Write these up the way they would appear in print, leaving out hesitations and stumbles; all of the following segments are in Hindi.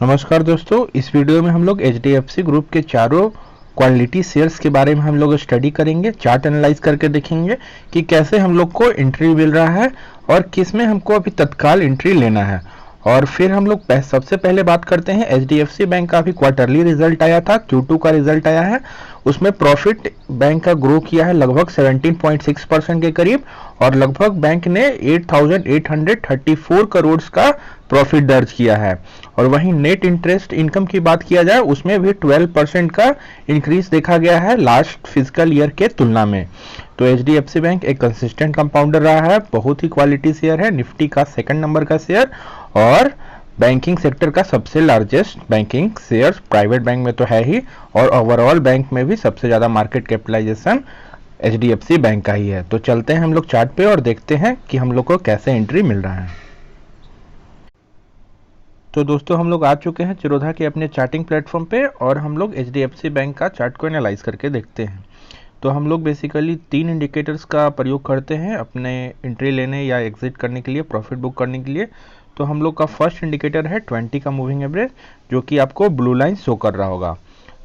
नमस्कार दोस्तों, इस वीडियो में हम लोग HDFC ग्रुप के चारों क्वालिटी शेयर्स के बारे में हम लोग स्टडी करेंगे। चार्ट एनालाइज करके देखेंगे कि कैसे हम लोग को एंट्री मिल रहा है और किस में हमको अभी तत्काल एंट्री लेना है। और फिर हम लोग सबसे पहले बात करते हैं HDFC बैंक का अभी क्वार्टरली रिजल्ट आया था, Q2 का रिजल्ट आया है। उसमें प्रॉफिट बैंक का ग्रो किया है लगभग 17.6% के करीब और लगभग बैंक ने 8,834 करोड़ का प्रॉफिट दर्ज किया है। और वहीं नेट इंटरेस्ट इनकम की बात किया जाए उसमें भी 12% का इंक्रीज देखा गया है लास्ट फिजिकल ईयर के तुलना में। तो HDFC बैंक एक कंसिस्टेंट कंपाउंडर रहा है, बहुत ही क्वालिटी शेयर है, निफ्टी का सेकंड नंबर का शेयर और बैंकिंग सेक्टर का सबसे largest banking share private bank में तो है ही, और ओवरऑल बैंक में भी सबसे ज्यादा मार्केट कैपिटलाइजेशन HDFC बैंक का ही है। तो चलते हैं हम लोग चार्ट पे और देखते हैं कि हम लोग को कैसे एंट्री मिल रहा है। तो दोस्तों हम लोग आ चुके हैं चिरोधा के अपने चार्टिंग प्लेटफॉर्म पे और हम लोग HDFC बैंक का चार्ट को एनालाइज करके देखते हैं। तो हम लोग बेसिकली 3 इंडिकेटर्स का प्रयोग करते हैं अपने एंट्री लेने या एग्जिट करने के लिए, प्रॉफिट बुक करने के लिए। तो हम लोग का फर्स्ट इंडिकेटर है 20 का मूविंग एवरेज, जो कि आपको ब्लू लाइन शो कर रहा होगा।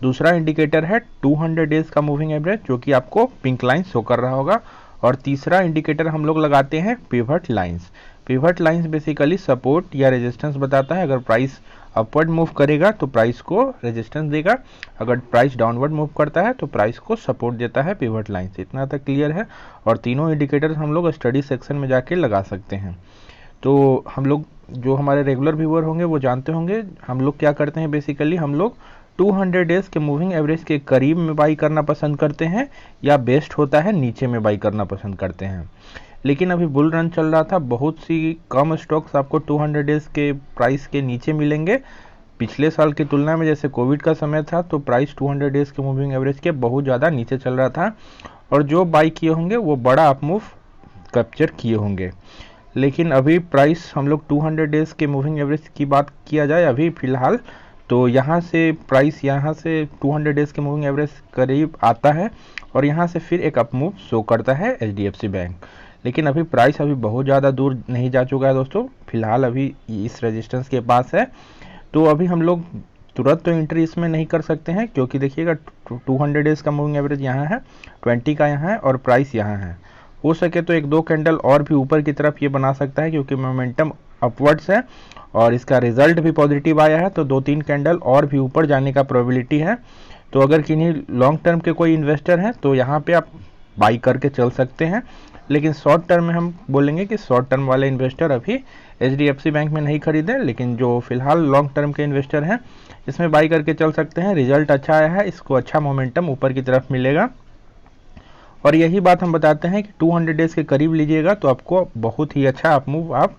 दूसरा इंडिकेटर है 200 डेज का मूविंग एवरेज, जो कि आपको पिंक लाइन शो कर रहा होगा। और तीसरा इंडिकेटर हम लोग लगाते हैं pivot lines. Pivot lines basically support या रेजिस्टेंस बताता है। अगर प्राइस अपवर्ड मूव करेगा तो प्राइस को रेजिस्टेंस देगा, अगर प्राइस डाउनवर्ड मूव करता है तो प्राइस को सपोर्ट देता है पिवट लाइन से। इतना तक क्लियर है। और तीनों इंडिकेटर्स हम लोग स्टडी सेक्शन में जाके लगा सकते हैं। तो हम लोग जो हमारे रेगुलर व्यूअर होंगे वो जानते होंगे हम लोग क्या करते हैं। बेसिकली हम लोग 200 डेज के मूविंग एवरेज के करीब में बाई करना पसंद करते हैं या बेस्ट होता है नीचे में बाई करना पसंद करते हैं। लेकिन अभी बुल रन चल रहा था, बहुत सी कम स्टॉक्स आपको 200 डेज के प्राइस के नीचे मिलेंगे पिछले साल की तुलना में। जैसे कोविड का समय था तो प्राइस 200 डेज के मूविंग एवरेज के बहुत ज़्यादा नीचे चल रहा था और जो बाई किए होंगे वो बड़ा अप मूव कैप्चर किए होंगे। लेकिन अभी प्राइस हम लोग 200 डेज के मूविंग एवरेज की बात किया जाए अभी फिलहाल, तो यहाँ से प्राइस यहाँ से 200 डेज के मूविंग एवरेज करीब आता है और यहाँ से फिर एक अप मूव शो करता है HDFC बैंक। लेकिन अभी प्राइस अभी बहुत ज़्यादा दूर नहीं जा चुका है दोस्तों, फिलहाल अभी इस रेजिस्टेंस के पास है। तो अभी हम लोग तुरंत तो एंट्री इसमें नहीं कर सकते हैं, क्योंकि देखिएगा 200 डेज का मूविंग एवरेज यहाँ है, 20 का यहाँ है और प्राइस यहाँ है। हो सके तो 1-2 कैंडल और भी ऊपर की तरफ ये बना सकता है, क्योंकि मोमेंटम अपवर्ड्स है और इसका रिजल्ट भी पॉजिटिव आया है। तो 2-3 कैंडल और भी ऊपर जाने का प्रोबेबिलिटी है। तो अगर किन्हीं लॉन्ग टर्म के कोई इन्वेस्टर हैं तो यहाँ पे आप बाई करके चल सकते हैं। लेकिन शॉर्ट टर्म में हम बोलेंगे कि शॉर्ट टर्म वाले इन्वेस्टर अभी HDFC बैंक में नहीं खरीदें, लेकिन जो फिलहाल लॉन्ग टर्म के इन्वेस्टर हैं इसमें बाई करके चल सकते हैं। रिजल्ट अच्छा आया है, इसको अच्छा मोमेंटम ऊपर की तरफ मिलेगा। और यही बात हम बताते हैं कि 200 डेज के करीब लीजिएगा तो आपको बहुत ही अच्छा अप मूव आप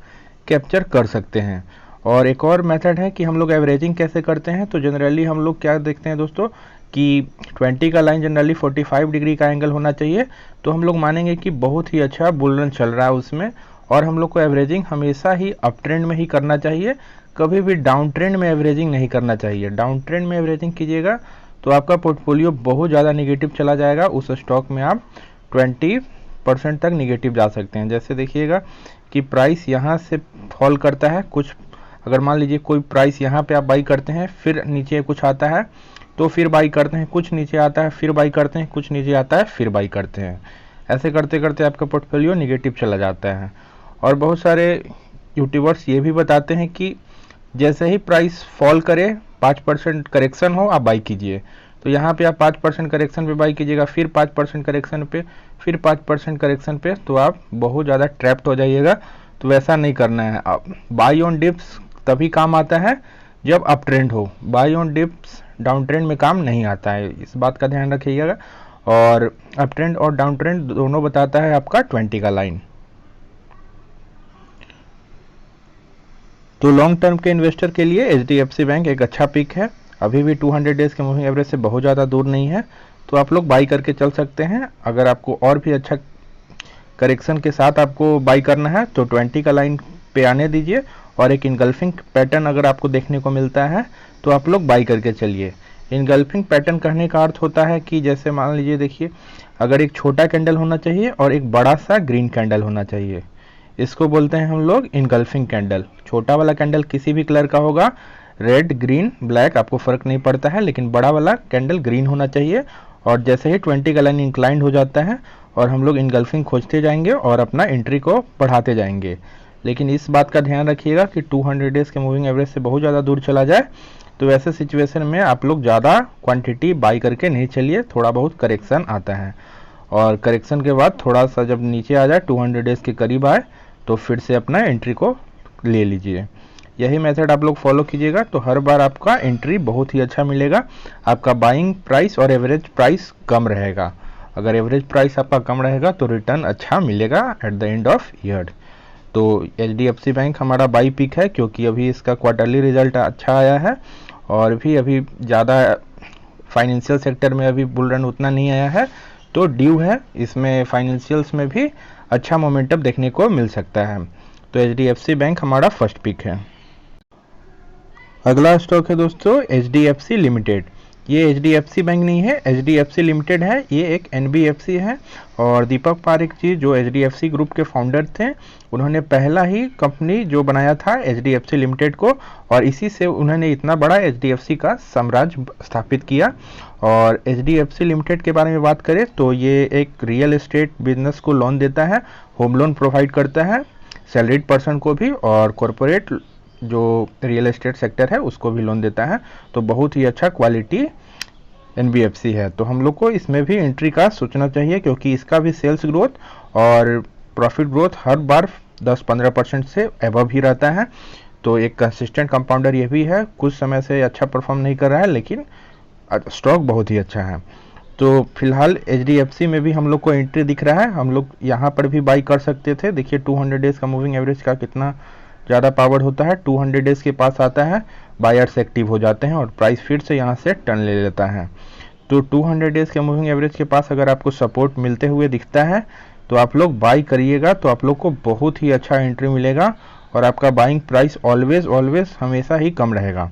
कैप्चर कर सकते हैं। और एक और मेथड है कि हम लोग एवरेजिंग कैसे करते हैं। तो जनरली हम लोग क्या देखते हैं दोस्तों कि 20 का लाइन जनरली 45 डिग्री का एंगल होना चाहिए। तो हम लोग मानेंगे कि बहुत ही अच्छा बुल रन चल रहा है उसमें, और हम लोग को एवरेजिंग हमेशा ही अप ट्रेंड में ही करना चाहिए, कभी भी डाउन ट्रेंड में एवरेजिंग नहीं करना चाहिए। डाउन ट्रेंड में एवरेजिंग कीजिएगा तो आपका पोर्टफोलियो बहुत ज़्यादा निगेटिव चला जाएगा। उस स्टॉक में आप 20% तक निगेटिव जा सकते हैं। जैसे देखिएगा कि प्राइस यहाँ से फॉल करता है कुछ, अगर मान लीजिए कोई प्राइस यहाँ पे आप बाई करते हैं, फिर नीचे कुछ आता है तो फिर बाई करते हैं, कुछ नीचे आता है फिर बाई करते हैं, कुछ नीचे आता है फिर बाई करते हैं। ऐसे करते करते आपका पोर्टफोलियो निगेटिव चला जाता है। और बहुत सारे यूट्यूबर्स ये भी बताते हैं कि जैसे ही प्राइस फॉल करे 5% करेक्शन हो आप बाई कीजिए। तो यहाँ पे आप 5% करेक्शन पे बाई कीजिएगा, फिर 5% करेक्शन पे, फिर 5% करेक्शन पे, तो आप बहुत ज़्यादा ट्रैप्ड हो जाइएगा। तो वैसा नहीं करना है। आप बाई ऑन डिप्स तभी काम आता है जब अप ट्रेंड हो, by on dips down trend में काम नहीं आता है, इस बात का ध्यान रखिएगा। और अप ट्रेंड और डाउन ट्रेंड दोनों बताता है आपका 20 का लाइन। तो लॉन्ग टर्म के इन्वेस्टर के लिए HDFC बैंक एक अच्छा पिक है। अभी भी 200 डेज के मूविंग एवरेज से बहुत ज़्यादा दूर नहीं है, तो आप लोग बाई करके चल सकते हैं। अगर आपको और भी अच्छा करेक्शन के साथ आपको बाई करना है तो 20 का लाइन पे आने दीजिए, और एक इनगल्फिंग पैटर्न अगर आपको देखने को मिलता है तो आप लोग बाई करके चलिए। इनगल्फिंग पैटर्न कहने का अर्थ होता है कि जैसे मान लीजिए देखिए, अगर एक छोटा कैंडल होना चाहिए और एक बड़ा सा ग्रीन कैंडल होना चाहिए, इसको बोलते हैं हम लोग इनगल्फिंग कैंडल। छोटा वाला कैंडल किसी भी कलर का होगा, रेड, ग्रीन, ब्लैक आपको फ़र्क नहीं पड़ता है, लेकिन बड़ा वाला कैंडल ग्रीन होना चाहिए। और जैसे ही 20 का लाइन इंक्लाइंड हो जाता है और हम लोग इनगल्फिंग खोजते जाएंगे और अपना एंट्री को बढ़ाते जाएंगे। लेकिन इस बात का ध्यान रखिएगा कि 200 डेज़ के मूविंग एवरेज से बहुत ज़्यादा दूर चला जाए तो वैसे सिचुएशन में आप लोग ज़्यादा क्वांटिटी बाई करके नहीं चलिए, थोड़ा बहुत करेक्शन आता है। और करेक्शन के बाद थोड़ा सा जब नीचे आ जाए 200 डेज़ के करीब आए तो फिर से अपना एंट्री को ले लीजिए। यही मेथड आप लोग फॉलो कीजिएगा तो हर बार आपका एंट्री बहुत ही अच्छा मिलेगा। आपका बाइंग प्राइस और एवरेज प्राइस कम रहेगा। अगर एवरेज प्राइस आपका कम रहेगा तो रिटर्न अच्छा मिलेगा at the end of year. तो HDFC बैंक हमारा बाई पिक है क्योंकि अभी इसका क्वार्टरली रिजल्ट अच्छा आया है और भी अभी ज़्यादा फाइनेंशियल सेक्टर में अभी बुल रन उतना नहीं आया है, तो ड्यू है इसमें फाइनेंशियल्स में भी अच्छा मोमेंटम देखने को मिल सकता है। तो HDFC बैंक हमारा फर्स्ट पिक है। अगला स्टॉक है दोस्तों HDFC लिमिटेड। ये HDFC बैंक नहीं है, HDFC लिमिटेड है। ये एक NBFC है और दीपक पारेख जी जो HDFC ग्रुप के फाउंडर थे, उन्होंने पहला ही कंपनी जो बनाया था HDFC लिमिटेड को, और इसी से उन्होंने इतना बड़ा HDFC का साम्राज्य स्थापित किया। और HDFC लिमिटेड के बारे में बात करें तो ये एक रियल एस्टेट बिजनेस को लोन देता है, होम लोन प्रोवाइड करता है सैलरीड पर्सन को भी, और कॉरपोरेट जो रियल एस्टेट सेक्टर है उसको भी लोन देता है। तो बहुत ही अच्छा क्वालिटी NBFC है। तो हम लोग को इसमें भी एंट्री का सोचना चाहिए क्योंकि इसका भी सेल्स ग्रोथ और प्रॉफिट ग्रोथ हर बार 10-15% से एबव ही रहता है। तो एक कंसिस्टेंट कंपाउंडर ये भी है। कुछ समय से अच्छा परफॉर्म नहीं कर रहा है लेकिन स्टॉक बहुत ही अच्छा है। तो फिलहाल HDFC में भी हम लोग को एंट्री दिख रहा है। हम लोग यहाँ पर भी बाई कर सकते थे। देखिए 200 डेज़ का मूविंग एवरेज का कितना ज़्यादा पावर होता है। 200 डेज़ के पास आता है, बायर्स एक्टिव हो जाते हैं और प्राइस फिर से यहाँ से टर्न ले लेता है। तो 200 डेज़ के मूविंग एवरेज के पास अगर आपको सपोर्ट मिलते हुए दिखता है तो आप लोग बाई करिएगा, तो आप लोग को बहुत ही अच्छा एंट्री मिलेगा और आपका बाइंग प्राइस ऑलवेज हमेशा ही कम रहेगा।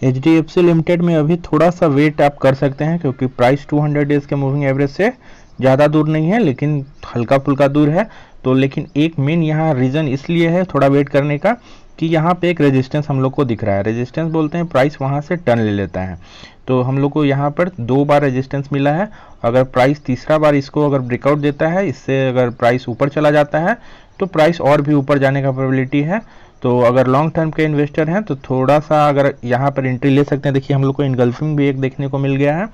HDFC लिमिटेड में अभी थोड़ा सा वेट आप कर सकते हैं क्योंकि प्राइस 200 डेज़ के मूविंग एवरेज से ज़्यादा दूर नहीं है लेकिन हल्का फुल्का दूर है। तो लेकिन एक मेन यहाँ रीज़न इसलिए है थोड़ा वेट करने का कि यहाँ पे एक रेजिस्टेंस हम लोग को दिख रहा है। रेजिस्टेंस बोलते हैं प्राइस वहाँ से टर्न ले लेता है। तो हम लोग को यहाँ पर 2 बार रेजिस्टेंस मिला है। अगर प्राइस तीसरा बार इसको अगर ब्रेकआउट देता है, इससे अगर प्राइस ऊपर चला जाता है तो प्राइस और भी ऊपर जाने का प्रोबेबिलिटी है। तो अगर लॉन्ग टर्म के इन्वेस्टर हैं तो थोड़ा सा अगर यहाँ पर एंट्री ले सकते हैं। देखिए हम लोग को इनगल्फिंग भी एक देखने को मिल गया है।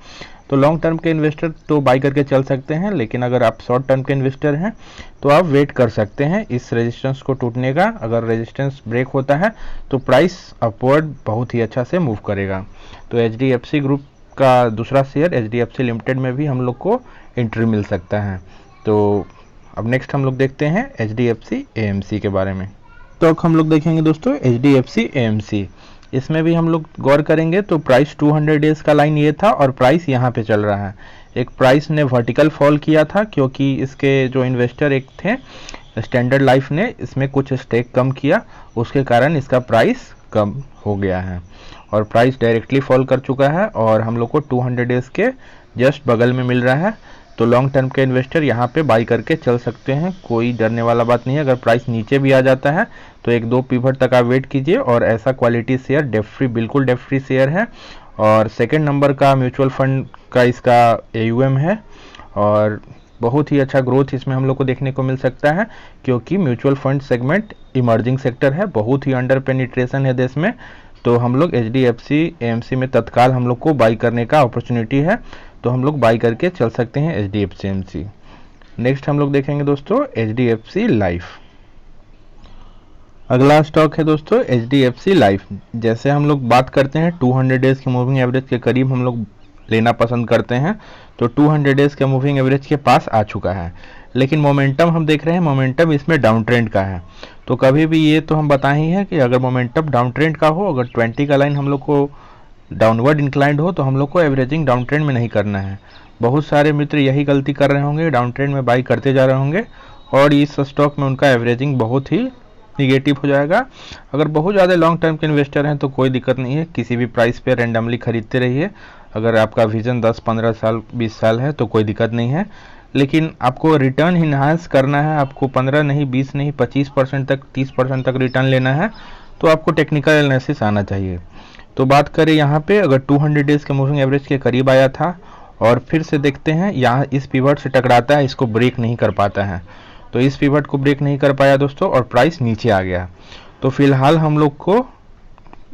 तो लॉन्ग टर्म के इन्वेस्टर तो बाई करके चल सकते हैं, लेकिन अगर आप शॉर्ट टर्म के इन्वेस्टर हैं तो आप वेट कर सकते हैं इस रेजिस्टेंस को टूटने का। अगर रेजिस्टेंस ब्रेक होता है तो प्राइस अपवर्ड बहुत ही अच्छा से मूव करेगा। तो HDFC ग्रुप का दूसरा शेयर HDFC लिमिटेड में भी हम लोग को एंट्री मिल सकता है। तो अब नेक्स्ट हम लोग देखते हैं HDFC AMC के बारे में। तो हम लोग देखेंगे दोस्तों HDFC AMC। इसमें भी हम लोग गौर करेंगे तो प्राइस 200 डेज़ का लाइन ये था और प्राइस यहाँ पे चल रहा है। एक प्राइस ने वर्टिकल फॉल किया था क्योंकि इसके जो इन्वेस्टर एक थे स्टैंडर्ड लाइफ ने इसमें कुछ स्टेक कम किया, उसके कारण इसका प्राइस कम हो गया है और प्राइस डायरेक्टली फॉल कर चुका है और हम लोग को 200 डेज़ के जस्ट बगल में मिल रहा है। तो लॉन्ग टर्म के इन्वेस्टर यहाँ पे बाई करके चल सकते हैं, कोई डरने वाला बात नहीं है। अगर प्राइस नीचे भी आ जाता है तो 1-2 पिवट तक आप वेट कीजिए और ऐसा क्वालिटी शेयर डेट फ्री, बिल्कुल डेट फ्री शेयर है और सेकंड नंबर का म्यूचुअल फंड का इसका AUM है और बहुत ही अच्छा ग्रोथ इसमें हम लोग को देखने को मिल सकता है क्योंकि mutual fund segment emerging sector है, बहुत ही अंडर पेनिट्रेशन है देश में। तो हम लोग HDFC AMC में तत्काल हम लोग को बाई करने का अपॉर्चुनिटी है, तो हम लोग बाई करके चल सकते हैं HDFC AMC। नेक्स्ट हम लोग देखेंगे दोस्तों HDFC लाइफ। अगला स्टॉक है दोस्तों HDFC लाइफ। जैसे हम लोग बात करते हैं 200 डेज़ के मूविंग एवरेज के करीब हम लोग लेना पसंद करते हैं, तो 200 डेज़ के मूविंग एवरेज के पास आ चुका है, लेकिन मोमेंटम हम देख रहे हैं मोमेंटम इसमें डाउन ट्रेंड का है। तो कभी भी ये तो हम बताए ही हैं कि अगर मोमेंटम डाउन ट्रेंड का हो, अगर 20 का लाइन हम लोग को डाउनवर्ड इंक्लाइंड हो तो हम लोग को एवरेजिंग डाउन ट्रेंड में नहीं करना है। बहुत सारे मित्र यही गलती कर रहे होंगे, डाउन ट्रेंड में बाई करते जा रहे होंगे और इस स्टॉक में उनका एवरेजिंग बहुत ही निगेटिव हो जाएगा। अगर बहुत ज़्यादा लॉन्ग टर्म के इन्वेस्टर हैं तो कोई दिक्कत नहीं है, किसी भी प्राइस पे रैंडमली खरीदते रहिए। अगर आपका विजन 10-15 साल 20 साल है तो कोई दिक्कत नहीं है, लेकिन आपको रिटर्न इन्हांस करना है। आपको 15 नहीं, 20 नहीं, 25% तक, 30% तक रिटर्न लेना है तो आपको टेक्निकल एनालिसिस आना चाहिए। तो बात करें यहाँ पे, अगर 200 डेज के मूविंग एवरेज के करीब आया था और फिर से देखते हैं यहाँ इस पिवट से टकराता है, इसको ब्रेक नहीं कर पाता है। तो इस पिवट को ब्रेक नहीं कर पाया दोस्तों और प्राइस नीचे आ गया। तो फिलहाल हम लोग को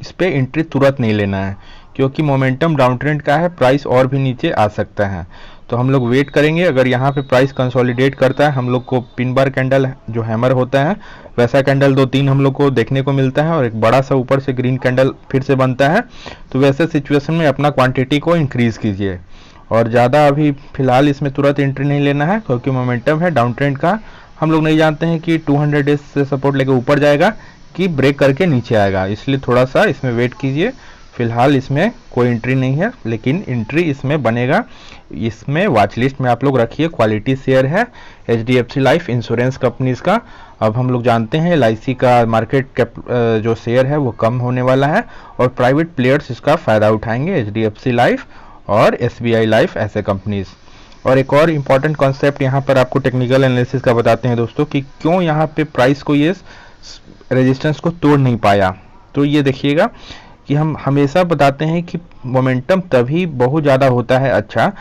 इस पे एंट्री तुरंत नहीं लेना है, क्योंकि मोमेंटम डाउन ट्रेंड का है, प्राइस और भी नीचे आ सकता है। तो हम लोग वेट करेंगे। अगर यहाँ पे प्राइस कंसोलिडेट करता है, हम लोग को पिन बार कैंडल जो हैमर होता है वैसा कैंडल 2-3 हम लोग को देखने को मिलता है और एक बड़ा सा ऊपर से ग्रीन कैंडल फिर से बनता है, तो वैसे सिचुएशन में अपना क्वांटिटी को इंक्रीज कीजिए। और ज़्यादा अभी फिलहाल इसमें तुरंत एंट्री नहीं लेना है, क्योंकि मोमेंटम है डाउन ट्रेंड का। हम लोग नहीं जानते हैं कि 200 डेज से सपोर्ट लेके ऊपर जाएगा कि ब्रेक करके नीचे आएगा, इसलिए थोड़ा सा इसमें वेट कीजिए। फिलहाल इसमें कोई एंट्री नहीं है, लेकिन एंट्री इसमें बनेगा। इसमें वॉच लिस्ट में आप लोग रखिए। क्वालिटी शेयर है HDFC लाइफ इंश्योरेंस कंपनीज का। अब हम लोग जानते हैं LIC का मार्केट कैप जो शेयर है वो कम होने वाला है और प्राइवेट प्लेयर्स इसका फ़ायदा उठाएंगे, HDFC लाइफ और SBI लाइफ ऐसे कंपनीज। और एक और इम्पॉर्टेंट कॉन्सेप्ट यहाँ पर आपको टेक्निकल एनालिसिस का बताते हैं दोस्तों कि क्यों यहाँ पे प्राइस को ये रेजिस्टेंस को तोड़ नहीं पाया। तो ये देखिएगा कि हम हमेशा बताते हैं कि मोमेंटम तभी बहुत ज़्यादा होता है अच्छा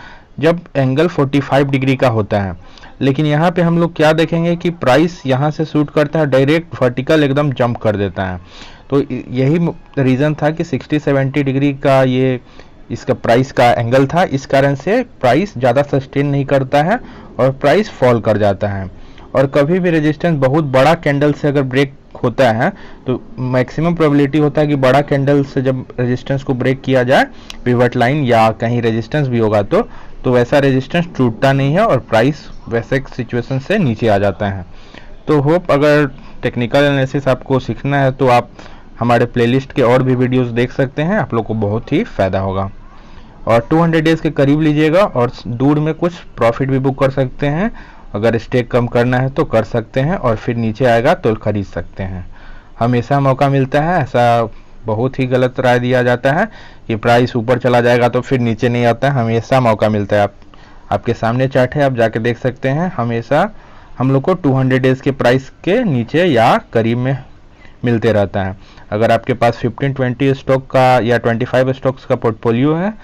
जब एंगल 45 डिग्री का होता है, लेकिन यहाँ पे हम लोग क्या देखेंगे कि प्राइस यहाँ से शूट करता है, डायरेक्ट वर्टिकल एकदम जंप कर देता है। तो यही रीज़न था कि 60-70 डिग्री का ये इसका प्राइस का एंगल था, इस कारण से प्राइस ज़्यादा सस्टेन नहीं करता है और प्राइस फॉल कर जाता है। और कभी भी रेजिस्टेंस बहुत बड़ा कैंडल से अगर ब्रेक होता है तो मैक्सिमम प्रोबेबिलिटी होता है कि बड़ा कैंडल से जब रेजिस्टेंस को ब्रेक किया जाए, पिवट लाइन या कहीं रेजिस्टेंस भी होगा तो वैसा रेजिस्टेंस टूटता नहीं है और प्राइस वैसे सिचुएशन से नीचे आ जाता है। तो होप अगर टेक्निकल एनालिसिस आपको सीखना है तो आप हमारे प्लेलिस्ट के और भी वीडियोस देख सकते हैं, आप लोग को बहुत ही फ़ायदा होगा। और 200 डेज के करीब लीजिएगा और दूर में कुछ प्रॉफिट भी बुक कर सकते हैं। अगर स्टेक कम करना है तो कर सकते हैं और फिर नीचे आएगा तो खरीद सकते हैं। हमेशा मौका मिलता है, ऐसा बहुत ही गलत राय दिया जाता है कि प्राइस ऊपर चला जाएगा तो फिर नीचे नहीं आता है। हमेशा मौका मिलता है। आपके सामने चार्ट है, आप जाके देख सकते हैं। हमेशा हम लोग को 200 डेज के प्राइस के नीचे या करीब में मिलते रहता है। अगर आपके पास 15-20 स्टॉक का या 25 स्टॉक्स का पोर्टफोलियो है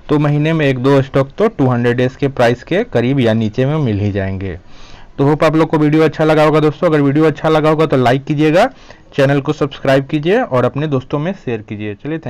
तो महीने में 1-2 स्टॉक तो 200 डेज के प्राइस के करीब या नीचे में मिल ही जाएंगे। तो होप आप लोग को वीडियो अच्छा लगा होगा दोस्तों। अगर वीडियो अच्छा लगा होगा तो लाइक कीजिएगा, चैनल को सब्सक्राइब कीजिए और अपने दोस्तों में शेयर कीजिए। चलिए, थैंक